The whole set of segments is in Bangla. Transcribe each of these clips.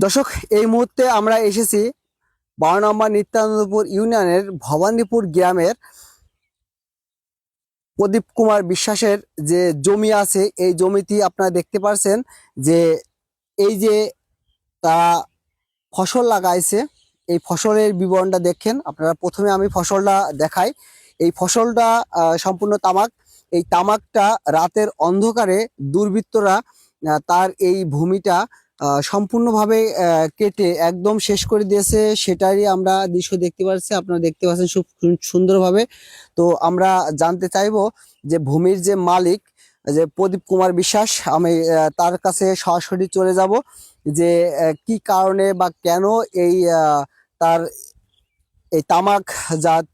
দর্শক, এই মুহূর্তে আমরা এসেছি 12 নম্বর নিত্যানন্দপুর ইউনিয়নের ভবানীপুর গ্রামের প্রদীপ কুমার বিশ্বাসের যে জমি আছে। এই জমিটি আপনারা দেখতে পাচ্ছেন যে এই যে তারা ফসল লাগাইছে, এই ফসলের বিবরণটা দেখেন আপনারা। প্রথমে আমি ফসলটা দেখাই। এই ফসলটা সম্পূর্ণ তামাক। এই তামাকটা রাতের অন্ধকারে দুর্বৃত্তরা তার এই ভূমিটা সম্পূর্ণভাবে কেটে একদম শেষ করে দিয়েছে। সেটারই আমরা দৃশ্য দেখতে পাচ্ছি, আপনারা দেখতে পাচ্ছেন খুব সুন্দরভাবে। তো আমরা জানতে চাইবো যে ভূমির যে মালিক, যে প্রদীপ কুমার বিশ্বাস, আমি তার কাছে সরাসরি চলে যাব যে কি কারণে বা কেন এই তার এই তামাক জাত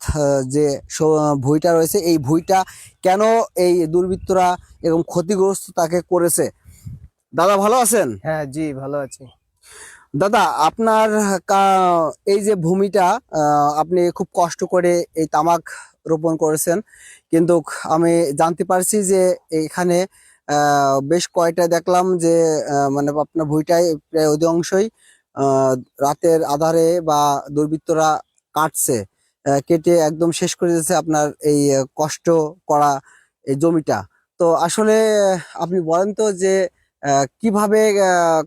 যে ভুঁইটা রয়েছে, এই ভুঁইটা কেন এই দুর্বৃত্তরা এরকম ক্ষতিগ্রস্ত তাকে করেছে। দাদা ভালো আছেন? হ্যাঁ জি, ভালো আছি। দাদা, আপনার এই যে ভূমিটা আপনি খুব কষ্ট করে এই তামাক রোপণ করেছেন, কিন্তু আমি জানতে পারছি যে এখানে বেশ কয়টা দেখলাম যে মানে আপনার ভুঁইটায় প্রায় অধিকাংশই রাতের আধারে বা দুর্বৃত্তরা কাটছে, কেটে একদম শেষ করে দিয়েছে আপনার এই কষ্ট করা এই জমিটা। তো আসলে আপনি বলেন তো যে কিভাবে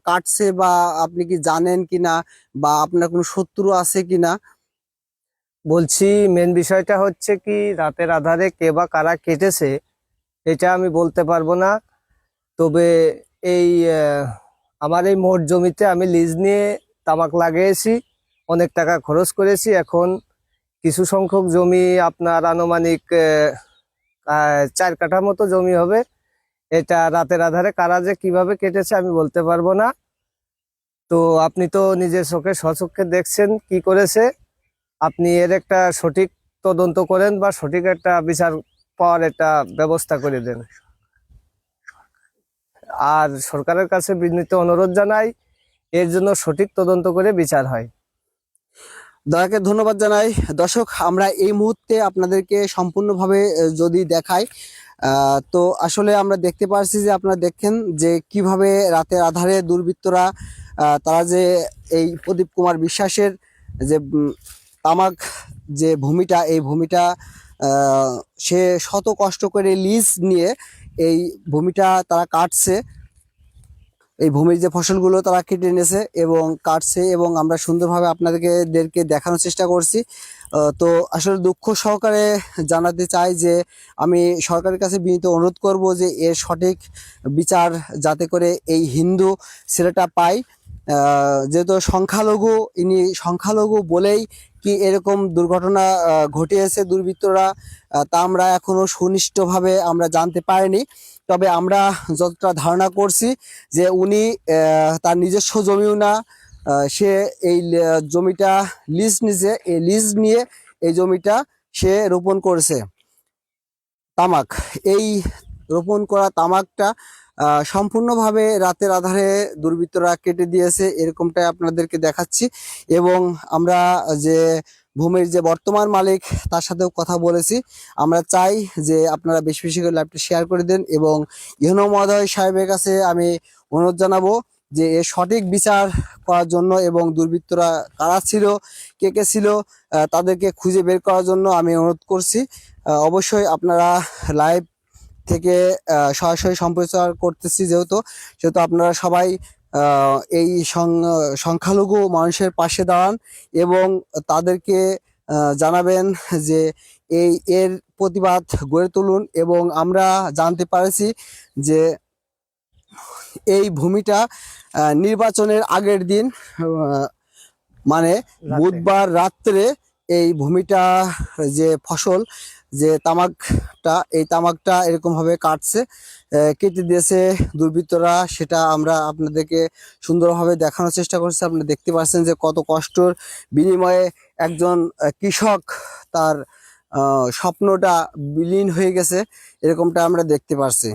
কাটছে, বা আপনি কি জানেন কিনা, বা আপনার কোনো শত্রু আছে কিনা? বলছি, মেন বিষয়টা হচ্ছে কি, রাতের আধারে কে বা কারা কেটেছে এটা আমি বলতে পারবো না। তবে এই আমার এই মোট জমিতে আমি লিজ নিয়ে তামাক লাগিয়েছি, অনেক টাকা খরচ করেছি। এখন কিছু সংখ্যক জমি, আপনার আনুমানিক 4 কাঠা মতো জমি হবে। এটা রাতের আধারে কারা যে কিভাবে কেটেছে আমি বলতে পারবো না। তো আপনি তো নিজের চোখে স্বচক্ষে দেখছেন কি করেছে। আপনি এর একটা সঠিক তদন্ত করেন বা সঠিক একটা বিচার পাওয়ার একটা ব্যবস্থা করে দেন। আর সরকারের কাছে বিনীত অনুরোধ জানাই, এর জন্য সঠিক তদন্ত করে বিচার হয়। দয়াকে ধন্যবাদ জানাই। দর্শক, আমরা এই মুহূর্তে আপনাদেরকে সম্পূর্ণভাবে যদি দেখাই, তো আসলে আমরা দেখতে পাচ্ছি যে আপনারা দেখেন যে কিভাবে রাতের আধারে দুর্বৃত্তরা তারা যে এই প্রদীপ কুমার বিশ্বাসের যে তামাক যে ভূমিটা, এই ভূমিটা সে শত কষ্ট করে লিজ নিয়ে এই ভূমিটা তারা কাটছে। এই ভূমির যে ফসলগুলো তারা কেটে এনেছে এবং কাটছে, এবং আমরা সুন্দরভাবে আপনাদেরকে দেখানোর চেষ্টা করছি। তো আসলে দুঃখ সহকারে জানাতে চাই যে আমি সরকারের কাছে বিনীত অনুরোধ করব যে এর সঠিক বিচার যাতে করে এই হিন্দু ছেলেটা পায়। যেহেতু সংখ্যালঘু, ইনি সংখ্যালঘু বলেই কি এরকম দুর্ঘটনা ঘটিয়েছে দুর্বৃত্তরা, তা আমরা এখনো সুনিষ্ঠভাবে আমরা জানতে পারিনি। তবে আমরা যতটা ধারণা করছি যে উনি তার নিজস্ব জমিও না, সে এই জমিটা লিজ নিছে, এই লিজ নিয়ে এই জমিটা সে রোপণ করেছে তামাক। এই রোপণ করা তামাকটা সম্পূর্ণভাবে রাতের আধারে দুর্বৃত্তরা কেটে দিয়েছে, এরকমটাই আপনাদেরকে দেখাচ্ছি। এবং আমরা যে ভূমির যে বর্তমান মালিক তার সাথেও কথা বলেছি। আমরা চাই যে আপনারা বেশি বেশি করে লাইভটা শেয়ার করে দেন, এবং ইহনো মহোদয় সাহেবের কাছে আমি অনুরোধ জানাবো যে এর সঠিক বিচার করার জন্য, এবং দুর্বৃত্তরা কারা ছিল, কে কে ছিল, তাদেরকে খুঁজে বের করার জন্য আমি অনুরোধ করছি। অবশ্যই আপনারা লাইভ থেকে সরাসরি সম্প্রচার করতেছি, যেহেতু সেহেতু আপনারা সবাই এই সংখ্যালঘু মানুষের পাশে দাঁড়ান এবং তাদেরকে জানাবেন যে এর প্রতিবাদ গড়ে তুলুন। এবং আমরা জানতে পারছি যে এই ভূমিটা নির্বাচনের আগের দিন, মানে বুধবার রাত্রে, এই ভূমিটা যে ফসল যে তামাকটা, এই তামাকটা এরকম ভাবে কাটছে, কেটে দিয়েছে দুর্বৃত্তরা। সেটা আমরা আপনাদেরকে সুন্দরভাবে দেখানোর চেষ্টা করছি। আপনি দেখতে পাচ্ছেন যে কত কষ্টর বিনিময়ে একজন কৃষক তার স্বপ্নটা বিলীন হয়ে গেছে, এরকমটা আমরা দেখতে পাচ্ছি।